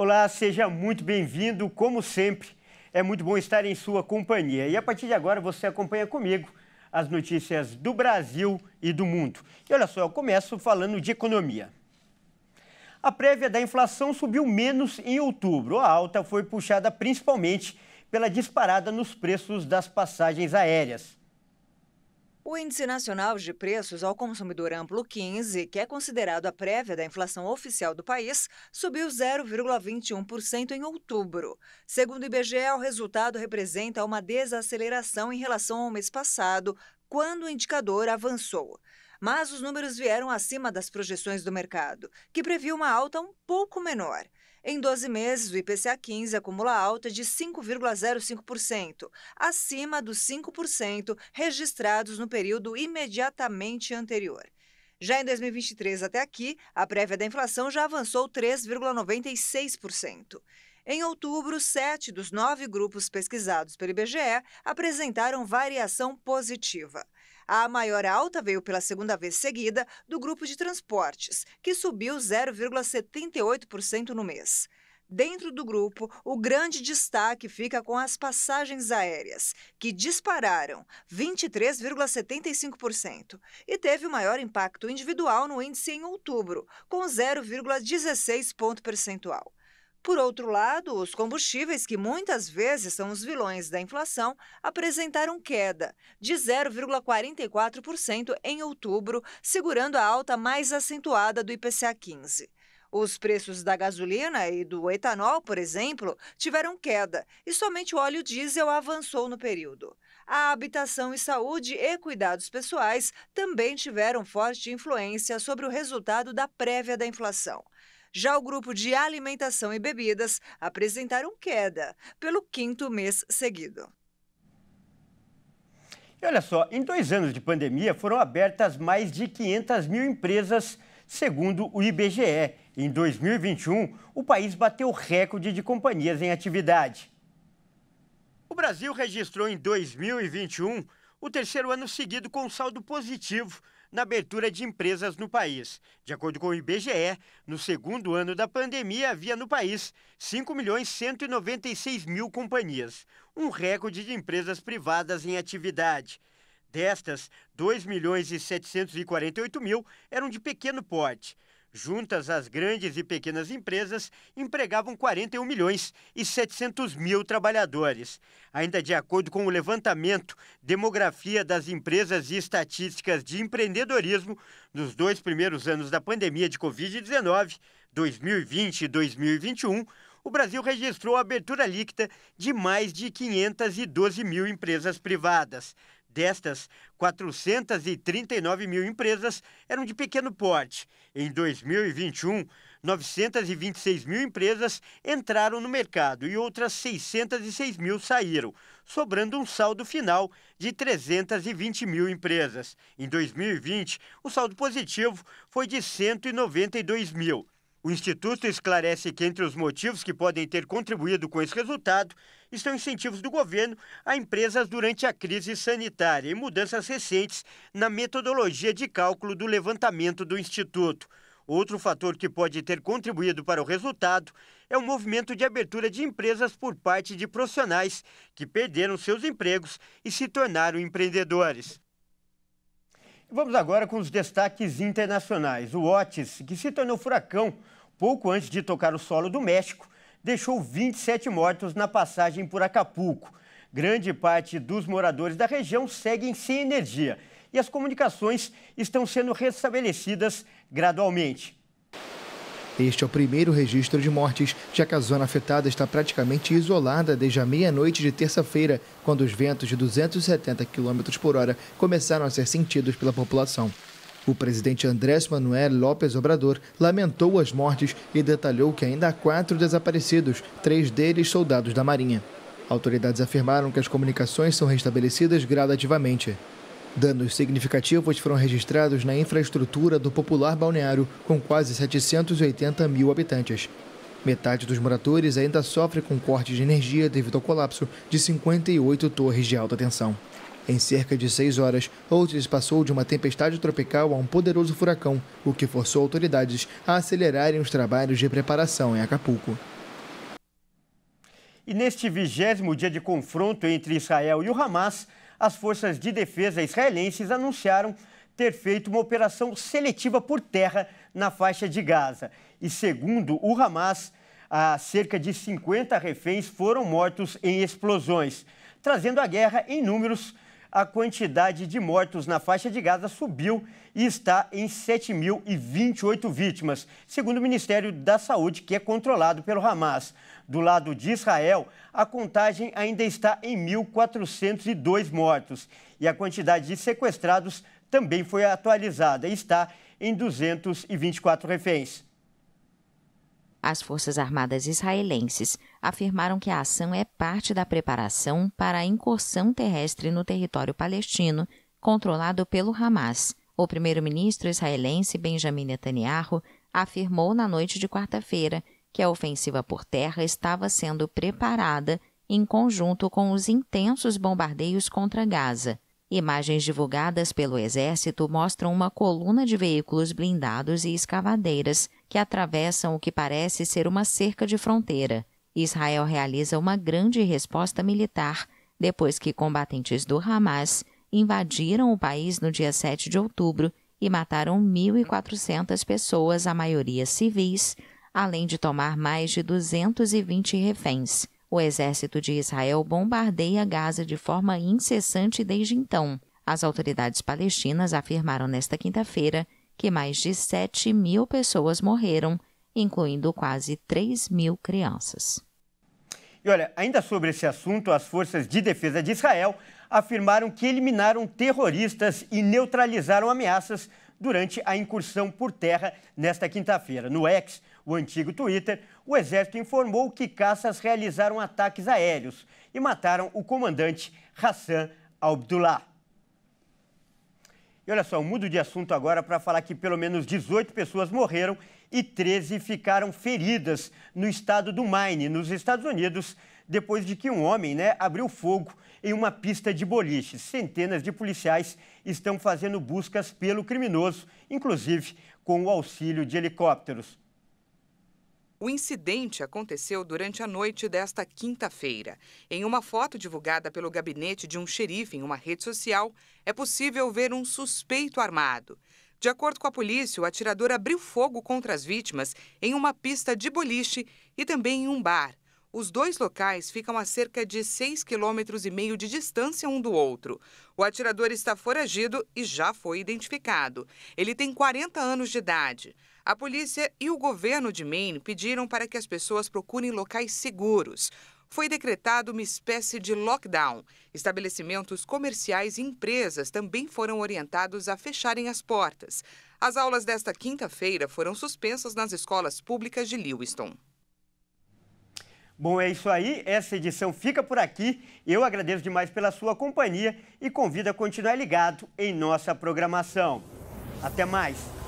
Olá, seja muito bem-vindo. Como sempre, é muito bom estar em sua companhia. E a partir de agora você acompanha comigo as notícias do Brasil e do mundo. E olha só, eu começo falando de economia. A prévia da inflação subiu menos em outubro. A alta foi puxada principalmente pela disparada nos preços das passagens aéreas. O Índice Nacional de Preços ao Consumidor Amplo 15, que é considerado a prévia da inflação oficial do país, subiu 0,21% em outubro. Segundo o IBGE, o resultado representa uma desaceleração em relação ao mês passado, quando o indicador avançou. Mas os números vieram acima das projeções do mercado, que previu uma alta um pouco menor. Em 12 meses, o IPCA 15 acumula alta de 5,05%, acima dos 5% registrados no período imediatamente anterior. Já em 2023 até aqui, a prévia da inflação já avançou 3,96%. Em outubro, 7 dos 9 grupos pesquisados pelo IBGE apresentaram variação positiva. A maior alta veio pela segunda vez seguida do grupo de transportes, que subiu 0,78% no mês. Dentro do grupo, o grande destaque fica com as passagens aéreas, que dispararam 23,75% e teve o maior impacto individual no índice em outubro, com 0,16 ponto percentual. Por outro lado, os combustíveis, que muitas vezes são os vilões da inflação, apresentaram queda de 0,44% em outubro, segurando a alta mais acentuada do IPCA 15. Os preços da gasolina e do etanol, por exemplo, tiveram queda e somente o óleo diesel avançou no período. A habitação e saúde e cuidados pessoais também tiveram forte influência sobre o resultado da prévia da inflação. Já o grupo de alimentação e bebidas apresentaram queda pelo 5º mês seguido. E olha só, em 2 anos de pandemia foram abertas mais de 500 mil empresas, segundo o IBGE. Em 2021, o país bateu recorde de companhias em atividade. O Brasil registrou em 2021 o 3º ano seguido com saldo positivo na abertura de empresas no país. De acordo com o IBGE, no 2º ano da pandemia, havia no país 5.196.000 companhias, um recorde de empresas privadas em atividade. Destas, 2.748.000 eram de pequeno porte. Juntas, as grandes e pequenas empresas empregavam 41.700.000 trabalhadores. Ainda de acordo com o levantamento Demografia das Empresas e Estatísticas de Empreendedorismo, nos 2 primeiros anos da pandemia de Covid-19, 2020 e 2021, o Brasil registrou a abertura líquida de mais de 512 mil empresas privadas. Destas, 439 mil empresas eram de pequeno porte. Em 2021, 926 mil empresas entraram no mercado e outras 606 mil saíram, sobrando um saldo final de 320 mil empresas. Em 2020, o saldo positivo foi de 192 mil. O Instituto esclarece que entre os motivos que podem ter contribuído com esse resultado estão incentivos do governo a empresas durante a crise sanitária e mudanças recentes na metodologia de cálculo do levantamento do Instituto. Outro fator que pode ter contribuído para o resultado é o movimento de abertura de empresas por parte de profissionais que perderam seus empregos e se tornaram empreendedores. Vamos agora com os destaques internacionais. O Otis, que se tornou furacão pouco antes de tocar o solo do México, deixou 27 mortos na passagem por Acapulco. Grande parte dos moradores da região seguem sem energia e as comunicações estão sendo restabelecidas gradualmente. Este é o primeiro registro de mortes, já que a zona afetada está praticamente isolada desde a meia-noite de terça-feira, quando os ventos de 270 km por hora começaram a ser sentidos pela população. O presidente Andrés Manuel López Obrador lamentou as mortes e detalhou que ainda há 4 desaparecidos, 3 deles soldados da Marinha. Autoridades afirmaram que as comunicações são restabelecidas gradativamente. Danos significativos foram registrados na infraestrutura do popular balneário, com quase 780 mil habitantes. Metade dos moradores ainda sofre com corte de energia devido ao colapso de 58 torres de alta tensão. Em cerca de 6 horas, Otis passou de uma tempestade tropical a um poderoso furacão, o que forçou autoridades a acelerarem os trabalhos de preparação em Acapulco. E neste 20º dia de confronto entre Israel e o Hamas, as forças de defesa israelenses anunciaram ter feito uma operação seletiva por terra na faixa de Gaza. E segundo o Hamas, cerca de 50 reféns foram mortos em explosões. Trazendo a guerra em números, a quantidade de mortos na faixa de Gaza subiu e está em 7.028 vítimas, segundo o Ministério da Saúde, que é controlado pelo Hamas. Do lado de Israel, a contagem ainda está em 1.402 mortos e a quantidade de sequestrados também foi atualizada e está em 224 reféns. As Forças Armadas israelenses afirmaram que a ação é parte da preparação para a incursão terrestre no território palestino, controlado pelo Hamas. O primeiro-ministro israelense Benjamin Netanyahu afirmou na noite de quarta-feira que a ofensiva por terra estava sendo preparada em conjunto com os intensos bombardeios contra Gaza. Imagens divulgadas pelo Exército mostram uma coluna de veículos blindados e escavadeiras que atravessam o que parece ser uma cerca de fronteira. Israel realiza uma grande resposta militar depois que combatentes do Hamas invadiram o país no dia 7 de outubro e mataram 1.400 pessoas, a maioria civis, além de tomar mais de 220 reféns. O exército de Israel bombardeia Gaza de forma incessante desde então. As autoridades palestinas afirmaram nesta quinta-feira que mais de 7.000 pessoas morreram, incluindo quase 3.000 crianças. E olha, ainda sobre esse assunto, as forças de defesa de Israel afirmaram que eliminaram terroristas e neutralizaram ameaças durante a incursão por terra nesta quinta-feira. No X, o antigo Twitter, o Exército informou que caças realizaram ataques aéreos e mataram o comandante Hassan Abdullah. E olha só, eu mudo de assunto agora para falar que pelo menos 18 pessoas morreram e 13 ficaram feridas no estado do Maine, nos Estados Unidos, depois de que um homem abriu fogo em uma pista de boliche. Centenas de policiais estão fazendo buscas pelo criminoso, inclusive com o auxílio de helicópteros. O incidente aconteceu durante a noite desta quinta-feira. Em uma foto divulgada pelo gabinete de um xerife em uma rede social, é possível ver um suspeito armado. De acordo com a polícia, o atirador abriu fogo contra as vítimas em uma pista de boliche e também em um bar. Os dois locais ficam a cerca de 6,5 km de distância um do outro. O atirador está foragido e já foi identificado. Ele tem 40 anos de idade. A polícia e o governo de Maine pediram para que as pessoas procurem locais seguros. Foi decretado uma espécie de lockdown. Estabelecimentos comerciais e empresas também foram orientados a fecharem as portas. As aulas desta quinta-feira foram suspensas nas escolas públicas de Lewiston. Bom, é isso aí. Essa edição fica por aqui. Eu agradeço demais pela sua companhia e convido a continuar ligado em nossa programação. Até mais!